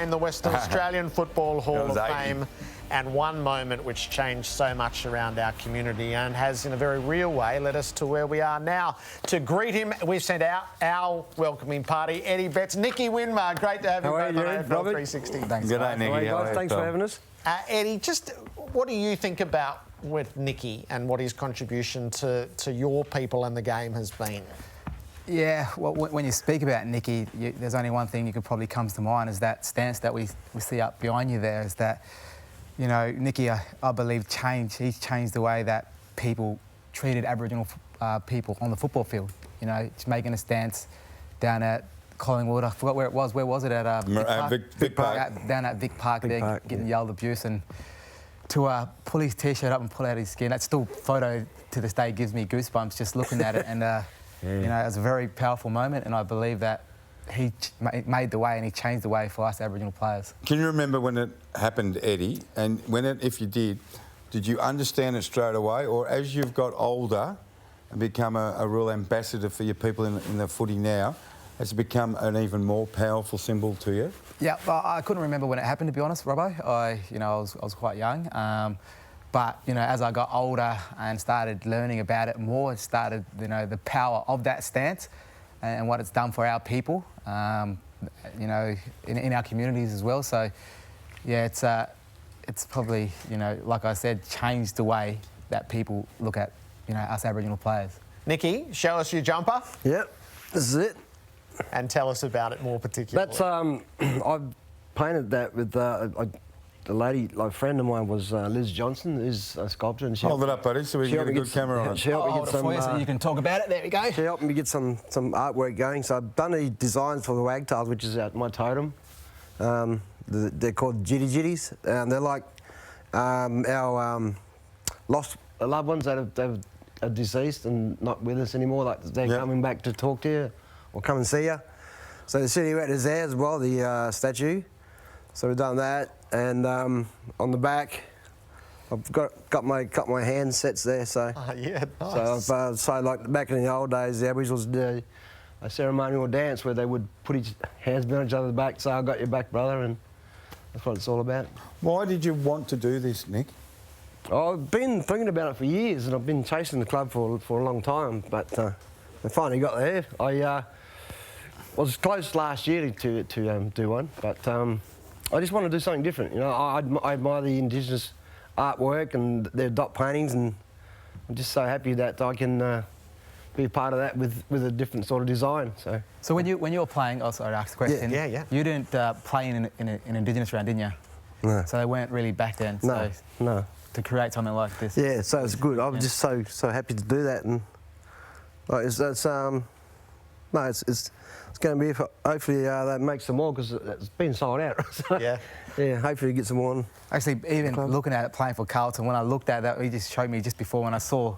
In the Western Australian Football Hall of 80. Fame, and one moment which changed so much around our community and has, in a very real way, led us to where we are now. To greet him, we've sent out our welcoming party, Eddie Betts, Nicky Winmar. Great to have you both on AFL 360. Thanks, Good day, Nicky. Thanks for having us. Eddie, just what do you think about with Nicky and what his contribution to your people and the game has been? Yeah, well, when you speak about Nicky, there's only one thing you could probably comes to mind is that stance that we see up behind you there. Is that, you know, Nicky, I believe he's changed the way that people treated Aboriginal people on the football field. You know, just making a stance down at Collingwood. I forgot where it was. Where was it? At Vic Park. Down at Vic Park there, Park, getting yelled abuse, and to pull his T-shirt up and pull out his skin. That still photo to this day gives me goosebumps just looking at it. And you know, it was a very powerful moment, and I believe that he made the way and he changed the way for us Aboriginal players. Can you remember when it happened, Eddie? And if you did you understand it straight away, or as you've got older and become a real ambassador for your people in the footy now, has it become an even more powerful symbol to you? Yeah, well, I couldn't remember when it happened, to be honest, Robbo. I was quite young. But, you know, as I got older and started learning about it more, it started, you know, the power of that stance and what it's done for our people, you know, in our communities as well. So, yeah, it's probably, you know, like I said, changed the way that people look at, you know, us Aboriginal players. Nicky, show us your jumper. Yep, this is it. And tell us about it more particularly. That's, I've painted that with... the lady, like a friend of mine was Liz Johnson, is a sculptor. And she Hold it up, buddy, so we can get a good camera on it. She helped me get some... so you can talk about it. There we go. She helped me get some artwork going. So I've done the designs for the wagtails, which is my totem. They're called Jitty Jitties. They're like our lost loved ones that are deceased and not with us anymore. Like they're coming back to talk to you or come and see you. So the silhouette is there as well, the statue. So we've done that, and on the back, I've got my hand sets there. So yeah, nice. So like back in the old days, the Aboriginals did a ceremonial dance where they would put his hands behind each other's back. So I got your back, brother, and that's what it's all about. Why did you want to do this, Nick? I've been thinking about it for years, and I've been chasing the club for a long time. But I finally got there. I was close last year to do one, but. I just want to do something different. You know, I admire the Indigenous artwork and their dot paintings, and I'm just so happy that I can be a part of that with a different sort of design. So when you were playing, oh sorry, I asked a question. Yeah. You didn't play in an Indigenous round, didn't you? No. So they weren't really back then. So no. To create something like this. Yeah, so it's good. I'm just so happy to do that, and like, it's going to be, hopefully that makes some more, because it's been sold out. So, yeah, hopefully get some more. Actually, even looking at it playing for Carlton, when I looked at that, he just showed me just before when I saw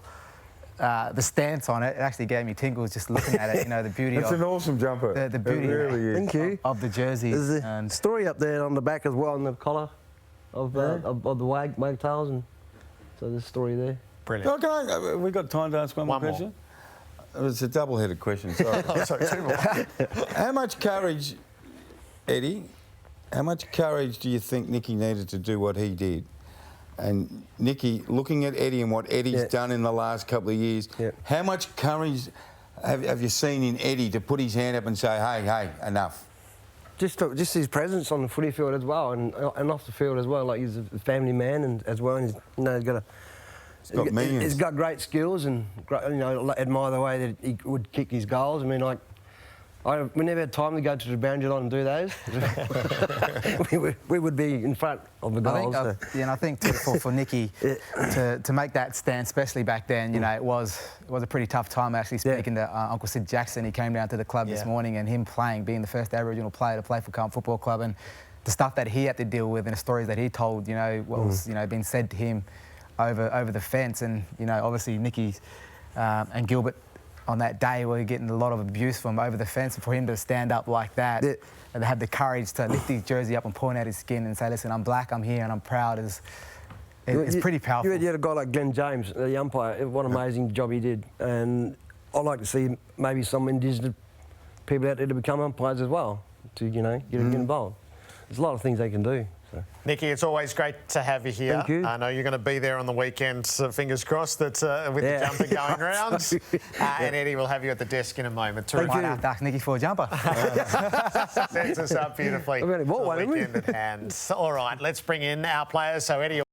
the stance on it, it actually gave me tingles just looking at it, you know, the beauty It's an awesome jumper. The beauty Thank you. of the jersey. There's a and story up there on the back as well, on the collar of the wagtails, and so there's a story there. Brilliant. Have we got time to ask one more question? It's a double-headed question, sorry. Sorry, two more. How much courage, Eddie, how much courage do you think Nicky needed to do what he did? And Nicky, looking at Eddie and what Eddie's done in the last couple of years, how much courage have you seen in Eddie to put his hand up and say, hey, enough? Just his presence on the footy field as well, and off the field as well. Like, he's a family man, and as well, and he's got great skills, and you know, admire the way that he would kick his goals. I mean, like, we never had time to go to the boundary line and do those. we would be in front of the goals. I think for Nicky to make that stand, especially back then, you know, it was a pretty tough time. Actually, speaking to Uncle Sid Jackson, he came down to the club this morning, and him being the first Aboriginal player to play for Carlton Football Club, and the stuff that he had to deal with and the stories that he told, you know, what was being said to him over the fence. And, you know, obviously Nicky and Gilbert on that day were getting a lot of abuse from over the fence, and for him to stand up like that and have the courage to lift his jersey up and point out his skin and say, listen, I'm black, I'm here and I'm proud, it's pretty powerful. You had a guy like Glenn James, the umpire, what an amazing job he did. And I'd like to see maybe some Indigenous people out there to become umpires as well, to, you know, get involved. there's a lot of things they can do. So. Nicky, it's always great to have you here. Thank you. I know you're going to be there on the weekend, so fingers crossed that with the jumper going round. And Eddie will have you at the desk in a moment. Thank Might you. have to ask Nicky for a jumper. Sets us up beautifully. I've only bought one, haven't we? Weekend at hand. All right, let's bring in our players. So Eddie